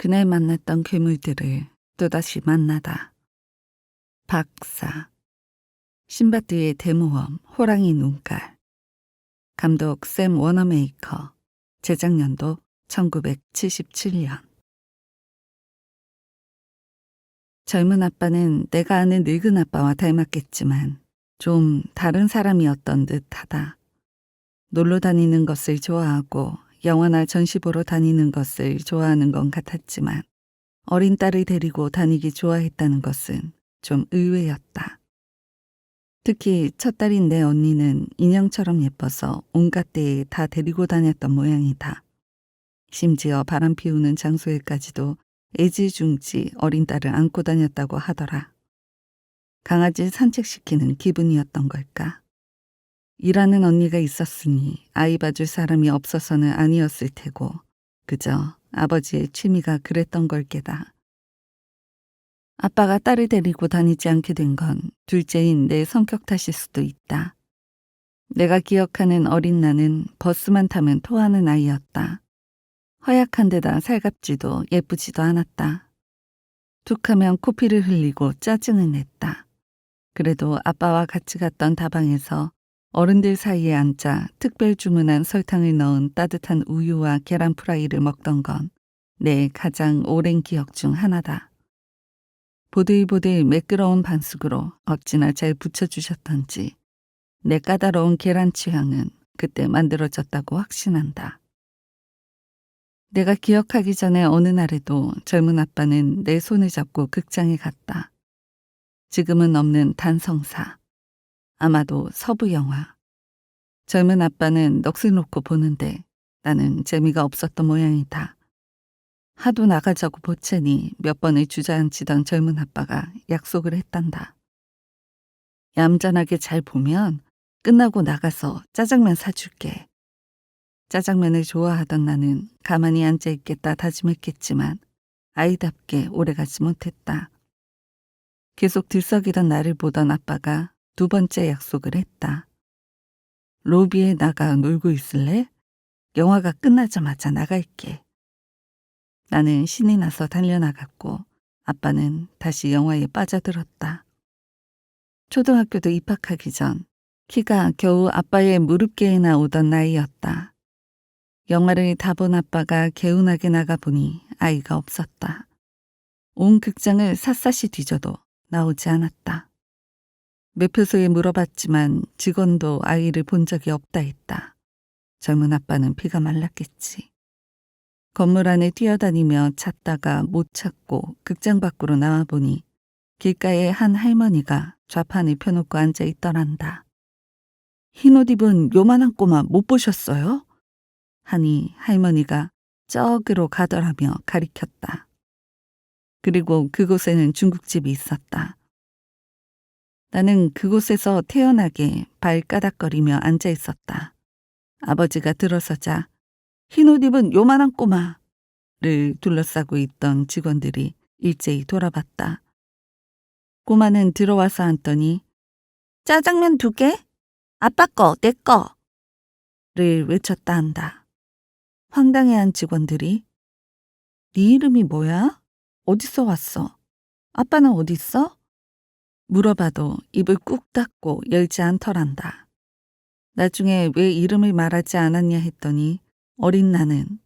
그날 만났던 괴물들을 또다시 만나다. 박사. 신바트의 대모험 호랑이 눈깔. 감독 샘 워너메이커. 제작년도 1977년. 젊은 아빠는 내가 아는 늙은 아빠와 닮았겠지만 좀 다른 사람이었던 듯하다. 놀러 다니는 것을 좋아하고 영화나 전시 보러 다니는 것을 좋아하는 건 같았지만 어린 딸을 데리고 다니기 좋아했다는 것은 좀 의외였다. 특히 첫 딸인 내 언니는 인형처럼 예뻐서 온갖 데에 다 데리고 다녔던 모양이다. 심지어 바람 피우는 장소에까지도 애지중지 어린 딸을 안고 다녔다고 하더라. 강아지 산책시키는 기분이었던 걸까? 일하는 언니가 있었으니 아이 봐줄 사람이 없어서는 아니었을 테고 그저 아버지의 취미가 그랬던 걸 깨다. 아빠가 딸을 데리고 다니지 않게 된 건 둘째인 내 성격 탓일 수도 있다. 내가 기억하는 어린 나는 버스만 타면 토하는 아이였다. 허약한 데다 살갑지도 예쁘지도 않았다. 툭하면 코피를 흘리고 짜증을 냈다. 그래도 아빠와 같이 갔던 다방에서 어른들 사이에 앉아 특별 주문한 설탕을 넣은 따뜻한 우유와 계란 프라이를 먹던 건 내 가장 오랜 기억 중 하나다. 보들보들 매끄러운 반숙으로 어찌나 잘 부쳐주셨던지 내 까다로운 계란 취향은 그때 만들어졌다고 확신한다. 내가 기억하기 전에 어느 날에도 젊은 아빠는 내 손을 잡고 극장에 갔다. 지금은 없는 단성사. 아마도 서부 영화. 젊은 아빠는 넋을 놓고 보는데 나는 재미가 없었던 모양이다. 하도 나가자고 보채니 몇 번을 주저앉히던 젊은 아빠가 약속을 했단다. 얌전하게 잘 보면 끝나고 나가서 짜장면 사줄게. 짜장면을 좋아하던 나는 가만히 앉아있겠다 다짐했겠지만 아이답게 오래가지 못했다. 계속 들썩이던 나를 보던 아빠가 두 번째 약속을 했다. 로비에 나가 놀고 있을래? 영화가 끝나자마자 나갈게. 나는 신이 나서 달려나갔고 아빠는 다시 영화에 빠져들었다. 초등학교도 입학하기 전 키가 겨우 아빠의 무릎께나 오던 나이였다. 영화를 다 본 아빠가 개운하게 나가보니 아이가 없었다. 온 극장을 샅샅이 뒤져도 나오지 않았다. 매표소에 물어봤지만 직원도 아이를 본 적이 없다 했다. 젊은 아빠는 피가 말랐겠지. 건물 안에 뛰어다니며 찾다가 못 찾고 극장 밖으로 나와보니 길가에 한 할머니가 좌판을 펴놓고 앉아있더란다. 흰옷 입은 요만한 꼬마 못 보셨어요? 하니 할머니가 저기로 가더라며 가리켰다. 그리고 그곳에는 중국집이 있었다. 나는 그곳에서 태연하게 발가닥거리며 앉아있었다. 아버지가 들어서자 흰옷 입은 요만한 꼬마를 둘러싸고 있던 직원들이 일제히 돌아봤다. 꼬마는 들어와서 앉더니 짜장면 2개? 아빠 거, 내 거를 외쳤다 한다. 황당해한 직원들이 네 이름이 뭐야? 어디서 왔어? 아빠는 어디 있어? 물어봐도 입을 꾹 닫고 열지 않더란다. 나중에 왜 이름을 말하지 않았냐 했더니 어린 나는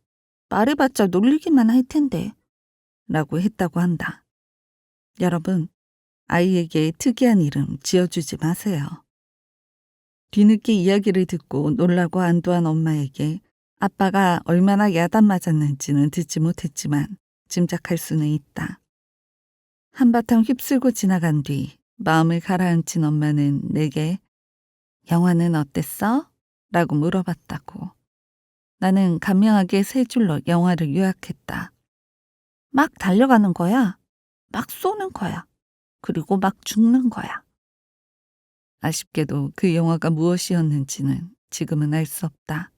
말해봤자 놀리기만 할 텐데 라고 했다고 한다. 여러분, 아이에게 특이한 이름 지어주지 마세요. 뒤늦게 이야기를 듣고 놀라고 안도한 엄마에게 아빠가 얼마나 야단 맞았는지는 듣지 못했지만 짐작할 수는 있다. 한바탕 휩쓸고 지나간 뒤 마음을 가라앉힌 엄마는 내게 영화는 어땠어? 라고 물어봤다고. 나는 간명하게 세 줄로 영화를 요약했다. 막 달려가는 거야. 막 쏘는 거야. 그리고 막 죽는 거야. 아쉽게도 그 영화가 무엇이었는지는 지금은 알 수 없다.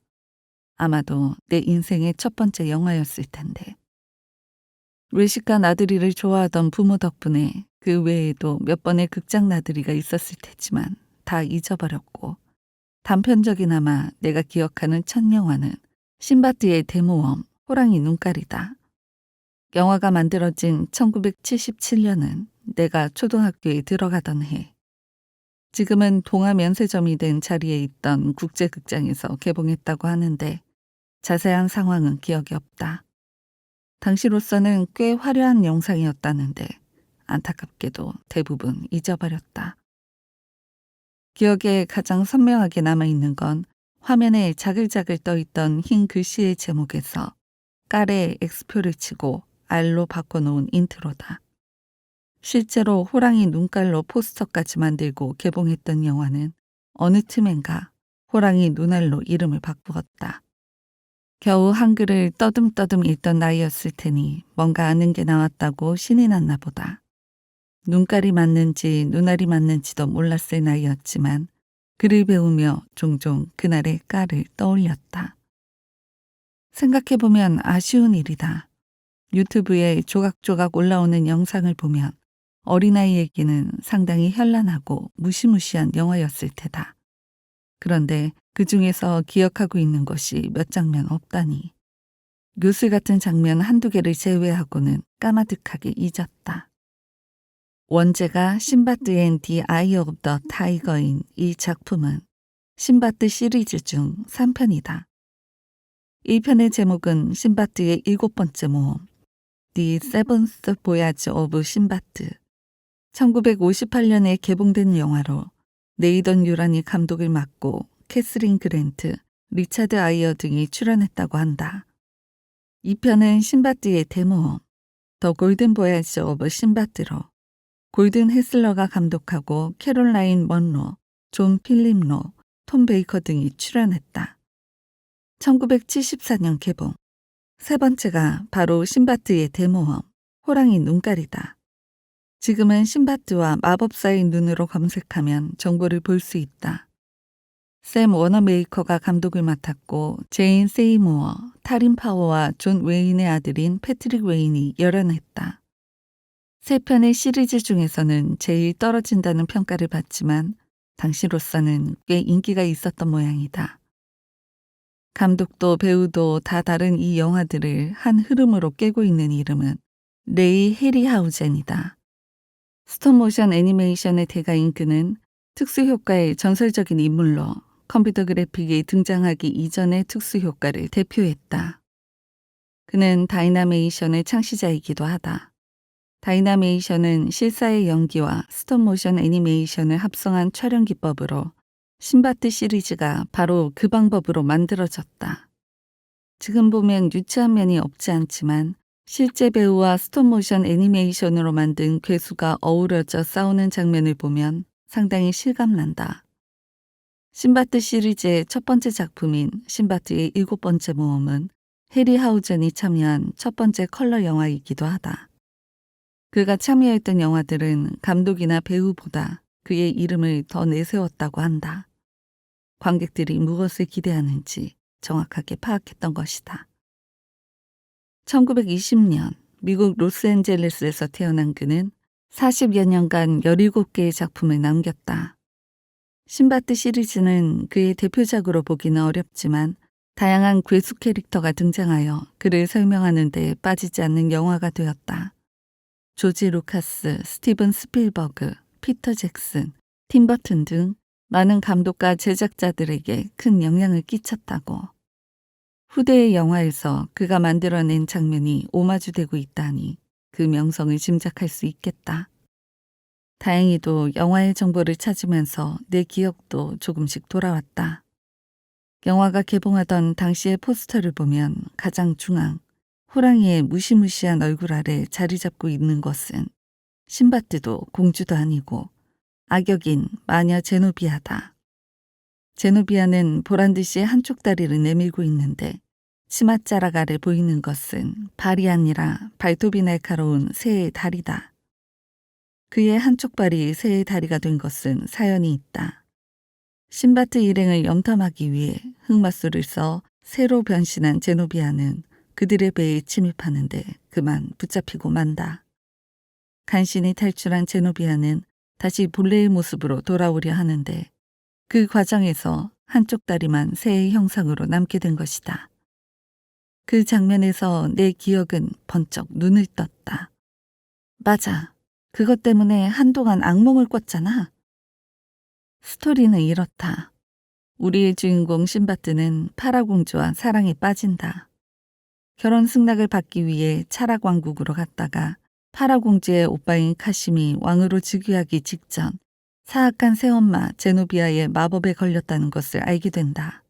아마도 내 인생의 첫 번째 영화였을 텐데. 외식가 나들이를 좋아하던 부모 덕분에 그 외에도 몇 번의 극장 나들이가 있었을 테지만 다 잊어버렸고 단편적이나마 내가 기억하는 첫 영화는 신바트의 대모험 호랑이 눈깔이다. 영화가 만들어진 1977년은 내가 초등학교에 들어가던 해. 지금은 동아면세점이 된 자리에 있던 국제극장에서 개봉했다고 하는데 자세한 상황은 기억이 없다. 당시로서는 꽤 화려한 영상이었다는데 안타깝게도 대부분 잊어버렸다. 기억에 가장 선명하게 남아있는 건 화면에 자글자글 떠있던 흰 글씨의 제목에서 깔에 X표를 치고 R로 바꿔놓은 인트로다. 실제로 호랑이 눈깔로 포스터까지 만들고 개봉했던 영화는 어느 틈엔가 호랑이 눈알로 이름을 바꾸었다. 겨우 한글을 떠듬떠듬 읽던 나이였을 테니 뭔가 아는 게 나왔다고 신이 났나 보다. 눈깔이 맞는지 눈알이 맞는지도 몰랐을 나이였지만 글을 배우며 종종 그날의 깔을 떠올렸다. 생각해보면 아쉬운 일이다. 유튜브에 조각조각 올라오는 영상을 보면 어린아이에게는 상당히 현란하고 무시무시한 영화였을 테다. 그런데 그 중에서 기억하고 있는 것이 몇 장면 없다니. 묘술 같은 장면 한두 개를 제외하고는 까마득하게 잊었다. 원제가 신바드 앤 디 아이 오브 더 타이거인 이 작품은 신바드 시리즈 중 3편이다. 1편의 제목은 신바드의 7번째 모험, The Seventh Voyage of 신바드. 1958년에 개봉된 영화로 네이던 유란이 감독을 맡고 캐스린 그랜트, 리차드 아이어 등이 출연했다고 한다. 2편은 신바드의 대모험, 더 골든 보야지 오브 신바드로 골든 헤슬러가 감독하고 캐롤라인 먼로, 존 필립로, 톰 베이커 등이 출연했다. 1974년 개봉. 세 번째가 바로 신바드의 대모험, 호랑이 눈깔이다. 지금은 신바드와 마법사의 눈으로 검색하면 정보를 볼 수 있다. 샘 워너메이커가 감독을 맡았고 제인 세이모어, 타린 파워와 존 웨인의 아들인 패트릭 웨인이 열연했다. 세 편의 시리즈 중에서는 제일 떨어진다는 평가를 받지만 당시로서는 꽤 인기가 있었던 모양이다. 감독도 배우도 다 다른 이 영화들을 한 흐름으로 깨고 있는 이름은 레이 해리하우젠이다. 스톱모션 애니메이션의 대가인 그는 특수효과의 전설적인 인물로 컴퓨터 그래픽이 등장하기 이전의 특수효과를 대표했다. 그는 다이나메이션의 창시자이기도 하다. 다이나메이션은 실사의 연기와 스톱모션 애니메이션을 합성한 촬영 기법으로 신바드 시리즈가 바로 그 방법으로 만들어졌다. 지금 보면 유치한 면이 없지 않지만 실제 배우와 스톱모션 애니메이션으로 만든 괴수가 어우러져 싸우는 장면을 보면 상당히 실감난다. 신바드 시리즈의 첫 번째 작품인 신바드의 7번째 모험은 해리 하우전이 참여한 첫 번째 컬러 영화이기도 하다. 그가 참여했던 영화들은 감독이나 배우보다 그의 이름을 더 내세웠다고 한다. 관객들이 무엇을 기대하는지 정확하게 파악했던 것이다. 1920년 미국 로스앤젤레스에서 태어난 그는 40여 년간 17개의 작품을 남겼다. 신바드 시리즈는 그의 대표작으로 보기는 어렵지만 다양한 괴수 캐릭터가 등장하여 그를 설명하는 데 빠지지 않는 영화가 되었다. 조지 루카스, 스티븐 스필버그, 피터 잭슨, 팀 버튼 등 많은 감독과 제작자들에게 큰 영향을 끼쳤다고. 후대의 영화에서 그가 만들어낸 장면이 오마주되고 있다니 그 명성을 짐작할 수 있겠다. 다행히도 영화의 정보를 찾으면서 내 기억도 조금씩 돌아왔다. 영화가 개봉하던 당시의 포스터를 보면 가장 중앙, 호랑이의 무시무시한 얼굴 아래 자리 잡고 있는 것은 신바드도 공주도 아니고 악역인 마녀 제노비아다. 제노비아는 보란듯이 한쪽 다리를 내밀고 있는데 치맛자락 아래 보이는 것은 발이 아니라 발톱이 날카로운 새의 다리다. 그의 한쪽 발이 새의 다리가 된 것은 사연이 있다. 신바드 일행을 염탐하기 위해 흑마술을 써 새로 변신한 제노비아는 그들의 배에 침입하는데 그만 붙잡히고 만다. 간신히 탈출한 제노비아는 다시 본래의 모습으로 돌아오려 하는데 그 과정에서 한쪽 다리만 새의 형상으로 남게 된 것이다. 그 장면에서 내 기억은 번쩍 눈을 떴다. 맞아. 그것 때문에 한동안 악몽을 꿨잖아. 스토리는 이렇다. 우리의 주인공 신바트는 파라공주와 사랑에 빠진다. 결혼 승낙을 받기 위해 차락 왕국으로 갔다가 파라공주의 오빠인 카심이 왕으로 즉위하기 직전 사악한 새엄마 제노비아의 마법에 걸렸다는 것을 알게 된다.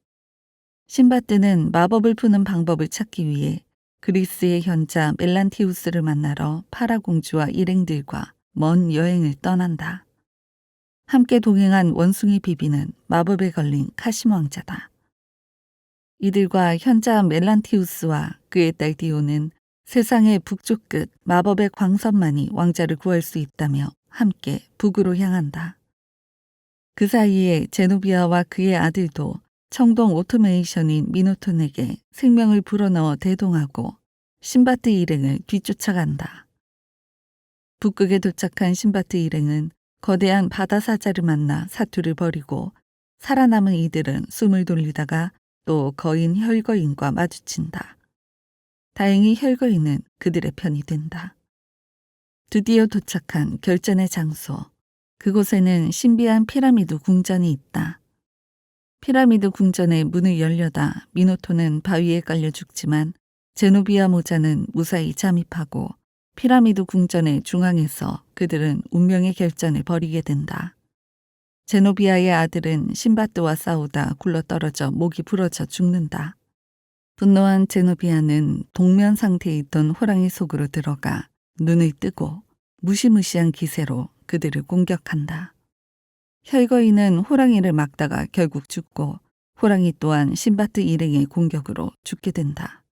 신바트는 마법을 푸는 방법을 찾기 위해 그리스의 현자 멜란티우스를 만나러 파라공주와 일행들과 먼 여행을 떠난다. 함께 동행한 원숭이 비비는 마법에 걸린 카심 왕자다. 이들과 현자 멜란티우스와 그의 딸 디오는 세상의 북쪽 끝 마법의 광선만이 왕자를 구할 수 있다며 함께 북으로 향한다. 그 사이에 제노비아와 그의 아들도 청동 오토메이션인 미노톤에게 생명을 불어넣어 대동하고 신바트 일행을 뒤쫓아간다. 북극에 도착한 신바트 일행은 거대한 바다 사자를 만나 사투를 벌이고 살아남은 이들은 숨을 돌리다가 또 거인 혈거인과 마주친다. 다행히 혈거인은 그들의 편이 된다. 드디어 도착한 결전의 장소. 그곳에는 신비한 피라미드 궁전이 있다. 피라미드 궁전의 문을 열려다 미노토는 바위에 깔려 죽지만 제노비아 모자는 무사히 잠입하고 피라미드 궁전의 중앙에서 그들은 운명의 결전을 벌이게 된다. 제노비아의 아들은 신바트와 싸우다 굴러떨어져 목이 부러져 죽는다. 분노한 제노비아는 동면 상태에 있던 호랑이 속으로 들어가 눈을 뜨고 무시무시한 기세로 그들을 공격한다. 혈거인은 호랑이를 막다가 결국 죽고 호랑이 또한 신바트 일행의 공격으로 죽게 된다.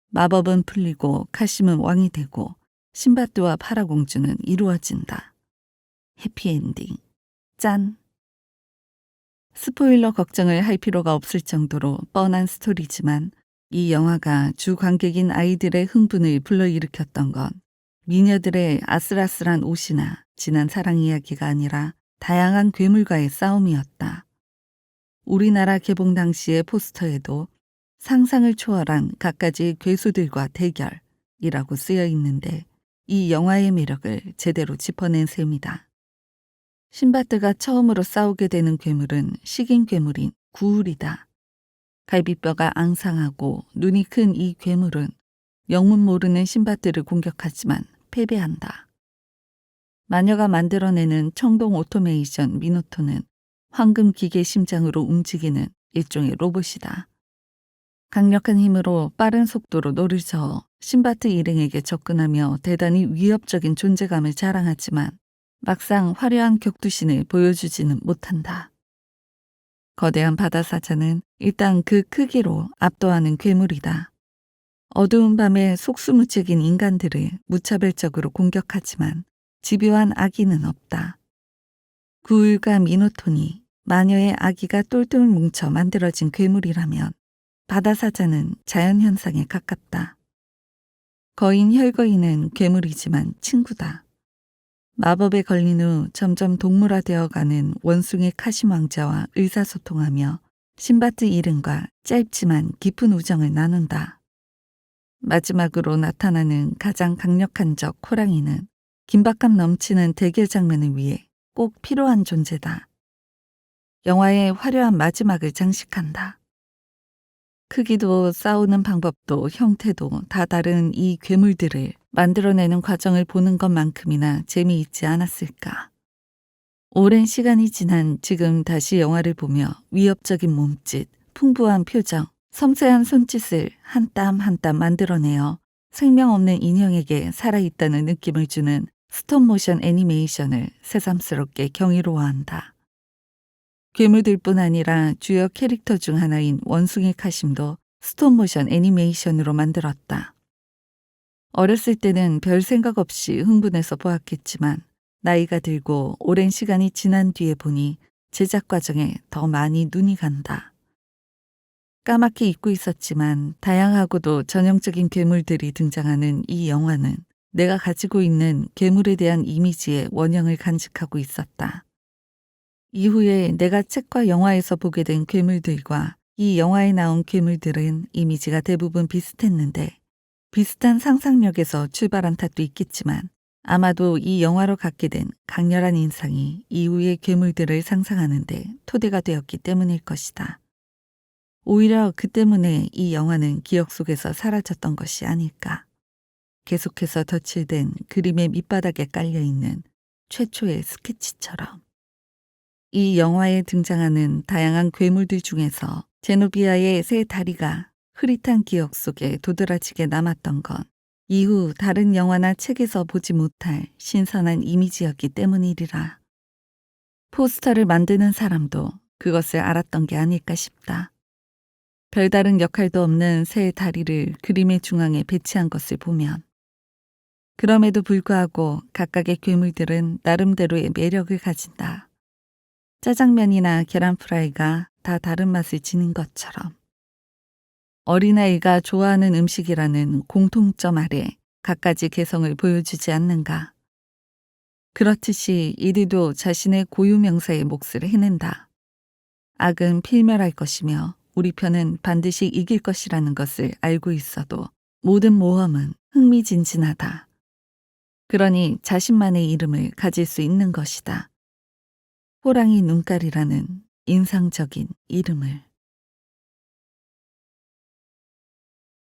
마법은 풀리고 카심은 왕이 되고 신바트와 파라공주는 이루어진다. 해피엔딩. 짠. 스포일러 걱정을 할 필요가 없을 정도로 뻔한 스토리지만 이 영화가 주 관객인 아이들의 흥분을 불러일으켰던 건 미녀들의 아슬아슬한 옷이나 진한 사랑 이야기가 아니라 다양한 괴물과의 싸움이었다. 우리나라 개봉 당시의 포스터에도 상상을 초월한 갖가지 괴수들과 대결이라고 쓰여 있는데 이 영화의 매력을 제대로 짚어낸 셈이다. 신바트가 처음으로 싸우게 되는 괴물은 식인 괴물인 구울이다. 갈비뼈가 앙상하고 눈이 큰 이 괴물은 영문 모르는 신바트를 공격하지만 패배한다. 마녀가 만들어내는 청동 오토메이션 미노토는 황금 기계 심장으로 움직이는 일종의 로봇이다. 강력한 힘으로 빠른 속도로 노를 저어 신바트 일행에게 접근하며 대단히 위협적인 존재감을 자랑하지만 막상 화려한 격투신을 보여주지는 못한다. 거대한 바다사자는 일단 그 크기로 압도하는 괴물이다. 어두운 밤에 속수무책인 인간들을 무차별적으로 공격하지만 집요한 악의는 없다. 구울과 미노톤이 마녀의 아기가 똘똘 뭉쳐 만들어진 괴물이라면 바다사자는 자연현상에 가깝다. 거인 혈거인은 괴물이지만 친구다. 마법에 걸린 후 점점 동물화되어가는 원숭이 카심 왕자와 의사소통하며 신바트 일행과 짧지만 깊은 우정을 나눈다. 마지막으로 나타나는 가장 강력한 적 호랑이는 긴박감 넘치는 대결 장면을 위해 꼭 필요한 존재다. 영화의 화려한 마지막을 장식한다. 크기도 싸우는 방법도 형태도 다 다른 이 괴물들을 만들어내는 과정을 보는 것만큼이나 재미있지 않았을까. 오랜 시간이 지난 지금 다시 영화를 보며 위협적인 몸짓, 풍부한 표정, 섬세한 손짓을 한 땀 한 땀 만들어내어 생명 없는 인형에게 살아있다는 느낌을 주는 스톱모션 애니메이션을 새삼스럽게 경이로워한다. 괴물들뿐 아니라 주요 캐릭터 중 하나인 원숭이 카심도 스톱모션 애니메이션으로 만들었다. 어렸을 때는 별 생각 없이 흥분해서 보았겠지만 나이가 들고 오랜 시간이 지난 뒤에 보니 제작 과정에 더 많이 눈이 간다. 까맣게 잊고 있었지만 다양하고도 전형적인 괴물들이 등장하는 이 영화는 내가 가지고 있는 괴물에 대한 이미지의 원형을 간직하고 있었다. 이후에 내가 책과 영화에서 보게 된 괴물들과 이 영화에 나온 괴물들은 이미지가 대부분 비슷했는데 비슷한 상상력에서 출발한 탓도 있겠지만 아마도 이 영화로 갖게 된 강렬한 인상이 이후의 괴물들을 상상하는데 토대가 되었기 때문일 것이다. 오히려 그 때문에 이 영화는 기억 속에서 사라졌던 것이 아닐까. 계속해서 덧칠된 그림의 밑바닥에 깔려있는 최초의 스케치처럼. 이 영화에 등장하는 다양한 괴물들 중에서 제노비아의 새 다리가 흐릿한 기억 속에 도드라지게 남았던 건 이후 다른 영화나 책에서 보지 못할 신선한 이미지였기 때문이리라. 포스터를 만드는 사람도 그것을 알았던 게 아닐까 싶다. 별다른 역할도 없는 새 다리를 그림의 중앙에 배치한 것을 보면 그럼에도 불구하고 각각의 괴물들은 나름대로의 매력을 가진다. 짜장면이나 계란 프라이가 다 다른 맛을 지닌 것처럼. 어린아이가 좋아하는 음식이라는 공통점 아래 갖가지 개성을 보여주지 않는가. 그렇듯이 이리도 자신의 고유 명사의 몫을 해낸다. 악은 필멸할 것이며 우리 편은 반드시 이길 것이라는 것을 알고 있어도 모든 모험은 흥미진진하다. 그러니 자신만의 이름을 가질 수 있는 것이다. 호랑이 눈깔이라는 인상적인 이름을.